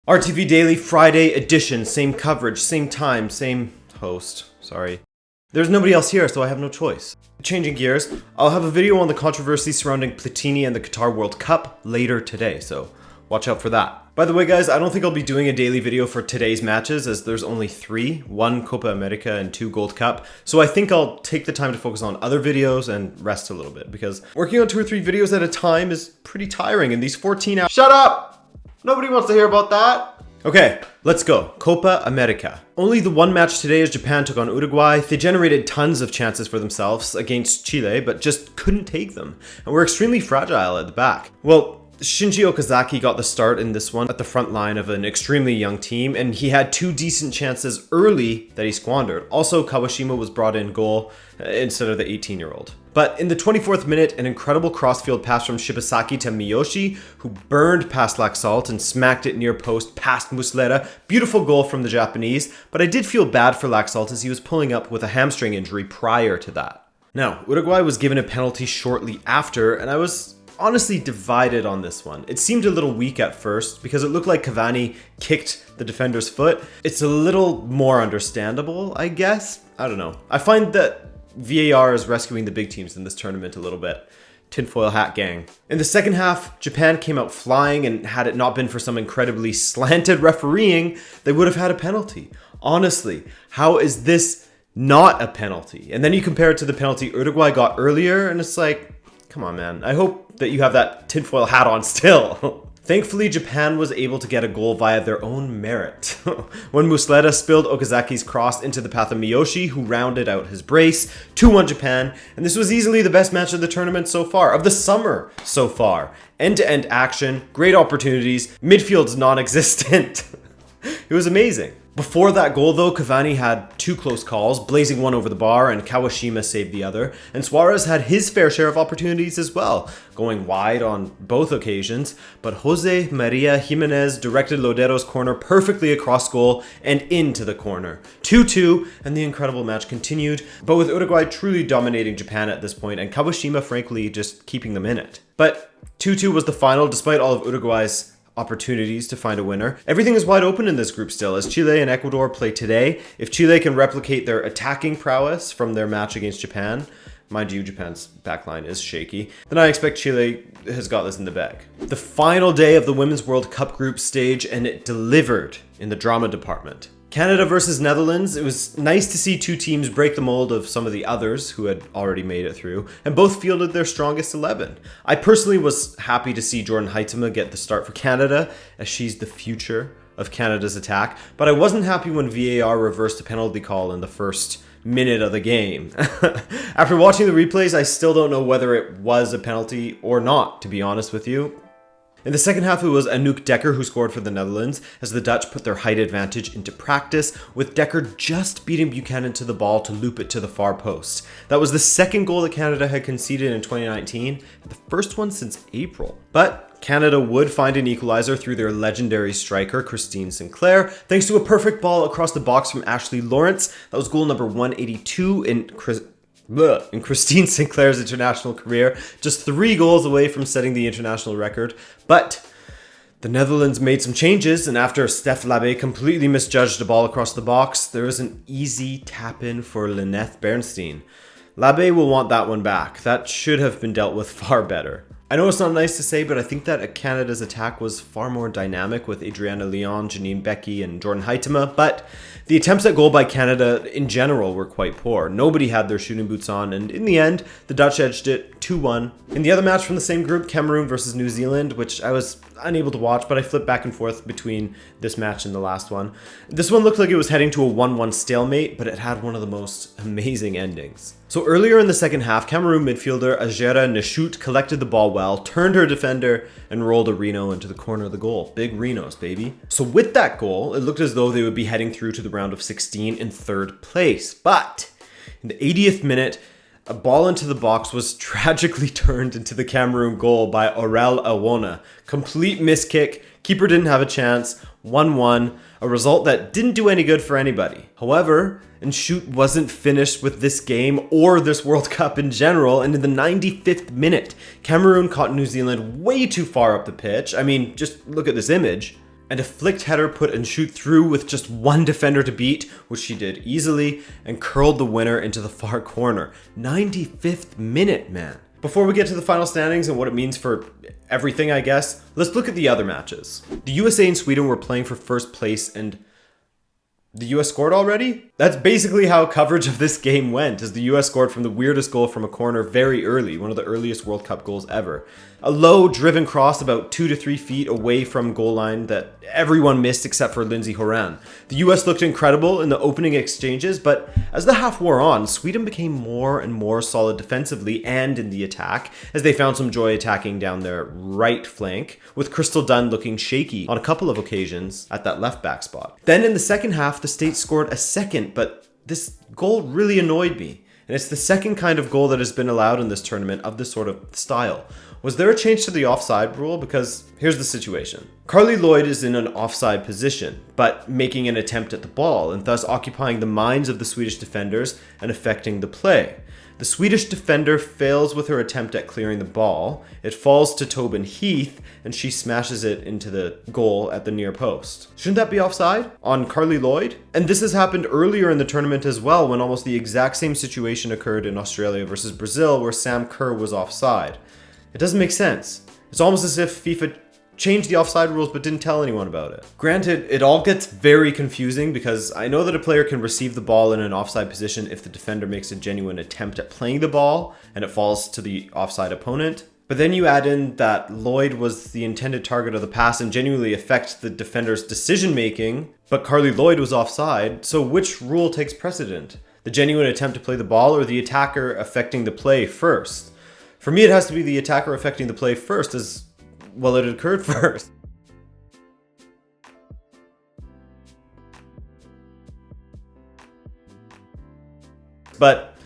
RTV Daily Friday edition, same coverage, same time, same host, sorry. There's nobody else here, so I have no choice. Changing gears, I'll have a video on the controversy surrounding Platini and the Qatar World Cup later today, so watch out for that. By the way guys, I don't think I'll be doing a daily video for today's matches as there's only 3, 1 Copa America and 2 Gold Cup, so I think I'll take the time to focus on other videos and rest a little bit because working on 2 or 3 videos at a time is pretty tiring in these 14 hours. Shut up! Nobody wants to hear about that. Okay, let's go. Copa America. Only the one match today as Japan took on Uruguay. They generated tons of chances for themselves against Chile, but just couldn't take them. And were extremely fragile at the back. Well, Shinji Okazaki got the start in this one at the front line of an extremely young team, and he had 2 decent chances early that he squandered. Also, Kawashima was brought in goal instead of the 18-year-old. But in the 24th minute, an incredible crossfield pass from Shibasaki to Miyoshi, who burned past Laxalt and smacked it near post past Muslera. Beautiful goal from the Japanese, but I did feel bad for Laxalt as he was pulling up with a hamstring injury prior to that. Now, Uruguay was given a penalty shortly after, and I was honestly divided on this one. It seemed a little weak at first because it looked like Cavani kicked the defender's foot. It's a little more understandable, I guess. I don't know. I find that VAR is rescuing the big teams in this tournament a little bit. Tinfoil hat gang. In the second half, Japan came out flying, and had it not been for some incredibly slanted refereeing, they would have had a penalty. Honestly, how is this not a penalty? And then you compare it to the penalty Uruguay got earlier, and it's like, come on, man. I hope that you have that tinfoil hat on still. Thankfully, Japan was able to get a goal via their own merit. When Muslera spilled Okazaki's cross into the path of Miyoshi, who rounded out his brace, 2-1 Japan, and this was easily the best match of the tournament so far, of the summer so far. End-to-end action, great opportunities, midfield's non-existent. It was amazing. Before that goal though, Cavani had 2 close calls, blazing one over the bar and Kawashima saved the other, and Suarez had his fair share of opportunities as well, going wide on both occasions, but Jose Maria Jimenez directed Lodero's corner perfectly across goal and into the corner. 2-2, and the incredible match continued, but with Uruguay truly dominating Japan at this point and Kawashima frankly just keeping them in it. But 2-2 was the final despite all of Uruguay's opportunities to find a winner. Everything is wide open in this group still as Chile and Ecuador play today. If Chile can replicate their attacking prowess from their match against Japan, mind you, Japan's backline is shaky, then I expect Chile has got this in the bag. The final day of the Women's World Cup group stage, and it delivered in the drama department. Canada versus Netherlands, it was nice to see 2 teams break the mold of some of the others who had already made it through, and both fielded their strongest 11. I personally was happy to see Jordan Huitema get the start for Canada, as she's the future of Canada's attack, but I wasn't happy when VAR reversed a penalty call in the first minute of the game. After watching the replays, I still don't know whether it was a penalty or not, to be honest with you. In the second half, it was Anouk Dekker who scored for the Netherlands as the Dutch put their height advantage into practice, with Dekker just beating Buchanan to the ball to loop it to the far post. That was the second goal that Canada had conceded in 2019, and the first one since April. But Canada would find an equalizer through their legendary striker, Christine Sinclair, thanks to a perfect ball across the box from Ashley Lawrence. That was goal number 182 in Christine Sinclair's international career, just 3 goals away from setting the international record. But the Netherlands made some changes, and after Steph Labbe completely misjudged a ball across the box, there was an easy tap-in for Lynette Bernstein. Labbe will want that one back. That should have been dealt with far better. I know it's not nice to say, but I think that Canada's attack was far more dynamic with Adriana Leon, Janine Becky, and Jordan Huitema, but the attempts at goal by Canada in general were quite poor. Nobody had their shooting boots on, and in the end, the Dutch edged it 2-1. In the other match from the same group, Cameroon versus New Zealand, which I was unable to watch, but I flipped back and forth between this match and the last one. This one looked like it was heading to a 1-1 stalemate, but it had one of the most amazing endings. So earlier in the second half, Cameroon midfielder Ajera Nashut collected the ball well, turned her defender, and rolled a Reno into the corner of the goal. Big Renos, baby. So with that goal, it looked as though they would be heading through to the round of 16 in 3rd place. But in the 80th minute, a ball into the box was tragically turned into the Cameroon goal by Aurel Awona. Complete miskick, keeper didn't have a chance, 1-1, a result that didn't do any good for anybody. However, Nshute wasn't finished with this game or this World Cup in general, and in the 95th minute, Cameroon caught New Zealand way too far up the pitch. I mean, just look at this image. and a flicked header put and shoot through with just one defender to beat, which she did easily, and curled the winner into the far corner. 95th minute, man. Before we get to the final standings and what it means for everything, I guess, let's look at the other matches. The USA and Sweden were playing for first place, and the US scored already? That's basically how coverage of this game went, as the US scored from the weirdest goal from a corner very early, one of the earliest World Cup goals ever. A low driven cross about 2 to 3 feet away from goal line that everyone missed except for Lindsey Horan. The US looked incredible in the opening exchanges, but as the half wore on, Sweden became more and more solid defensively and in the attack, as they found some joy attacking down their right flank, with Crystal Dunn looking shaky on a couple of occasions at that left back spot. Then in the second half, the States scored a second, but this goal really annoyed me. And it's the second kind of goal that has been allowed in this tournament of this sort of style. Was there a change to the offside rule? Because here's the situation. Carly Lloyd is in an offside position, but making an attempt at the ball and thus occupying the minds of the Swedish defenders and affecting the play. The Swedish defender fails with her attempt at clearing the ball. It falls to Tobin Heath, and she smashes it into the goal at the near post. Shouldn't that be offside on Carly Lloyd? And this has happened earlier in the tournament as well, when almost the exact same situation occurred in Australia versus Brazil, where Sam Kerr was offside. It doesn't make sense. It's almost as if FIFA changed the offside rules but didn't tell anyone about it. Granted, it all gets very confusing because I know that a player can receive the ball in an offside position if the defender makes a genuine attempt at playing the ball and it falls to the offside opponent. But then you add in that Lloyd was the intended target of the pass and genuinely affects the defender's decision making, but Carly Lloyd was offside, so which rule takes precedent? The genuine attempt to play the ball or the attacker affecting the play first? For me, it has to be the attacker affecting the play first, as well, it occurred first. But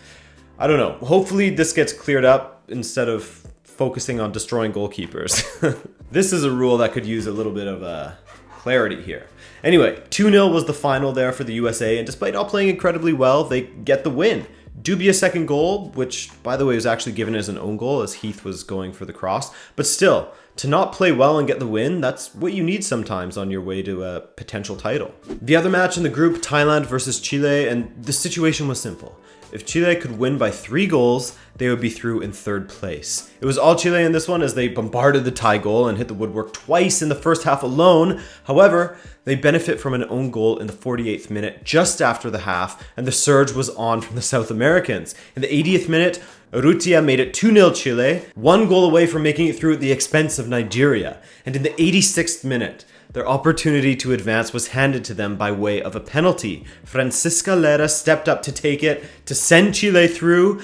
I don't know. Hopefully this gets cleared up instead of focusing on destroying goalkeepers. This is a rule that could use a little bit of clarity here. Anyway, 2-0 was the final there for the USA, and despite not playing incredibly well, they get the win. Dubious second goal, which, by the way, was actually given as an own goal as Heath was going for the cross. But still, to not play well and get the win, that's what you need sometimes on your way to a potential title. The other match in the group, Thailand versus Chile, and the situation was simple. If Chile could win by 3 goals, they would be through in 3rd place. It was all Chile in this one as they bombarded the Thai goal and hit the woodwork twice in the first half alone. However, they benefit from an own goal in the 48th minute just after the half, and the surge was on from the South Americans. In the 80th minute, Urrutia made it 2-0 Chile, 1 goal away from making it through at the expense of Nigeria. And in the 86th minute, their opportunity to advance was handed to them by way of a penalty. Francisca Lera stepped up to take it, to send Chile through,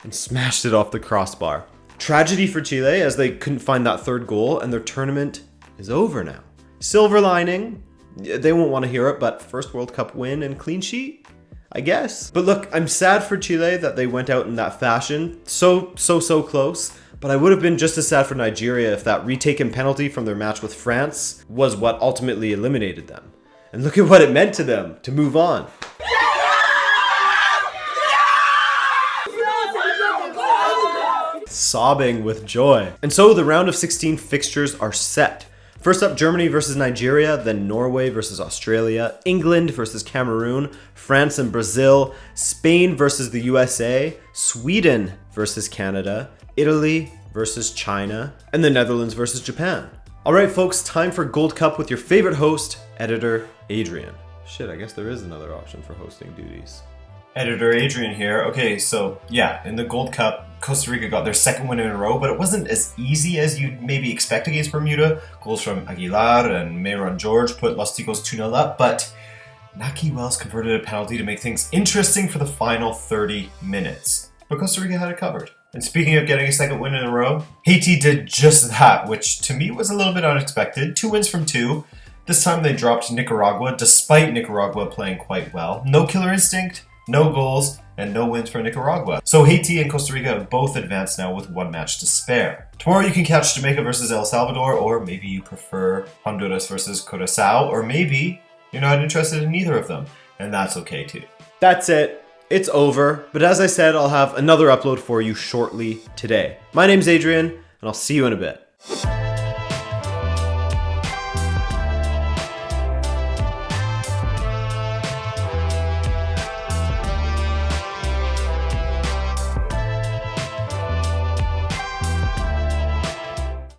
and smashed it off the crossbar. Tragedy for Chile as they couldn't find that 3rd goal, and their tournament is over now. Silver lining, they won't want to hear it, but first World Cup win and clean sheet, I guess. But look, I'm sad for Chile that they went out in that fashion. So close. But I would have been just as sad for Nigeria if that retaken penalty from their match with France was what ultimately eliminated them. And look at what it meant to them to move on. Sobbing with joy. And so the round of 16 fixtures are set. First up, Germany versus Nigeria, then Norway versus Australia, England versus Cameroon, France and Brazil, Spain versus the USA, Sweden versus Canada, Italy versus China, and the Netherlands versus Japan. Alright folks, time for Gold Cup with your favorite host, Editor Adrian. Shit, I guess there is another option for hosting duties. Editor Adrian here. Okay, so yeah, in the Gold Cup, Costa Rica got their 2nd win in a row, but it wasn't as easy as you'd maybe expect against Bermuda. Goals from Aguilar and Mayron George put Los Ticos 2-0 up, but Naki Wells converted a penalty to make things interesting for the final 30 minutes. But Costa Rica had it covered. And speaking of getting a 2nd win in a row, Haiti did just that, which to me was a little bit unexpected. 2 wins from 2. This time they dropped Nicaragua, despite Nicaragua playing quite well. No killer instinct, no goals, and no wins for Nicaragua. So Haiti and Costa Rica have both advanced now with 1 match to spare. Tomorrow you can catch Jamaica versus El Salvador, or maybe you prefer Honduras versus Curaçao, or maybe you're not interested in either of them, and that's okay too. That's it. It's over, but as I said, I'll have another upload for you shortly today. My name's Adrian, and I'll see you in a bit.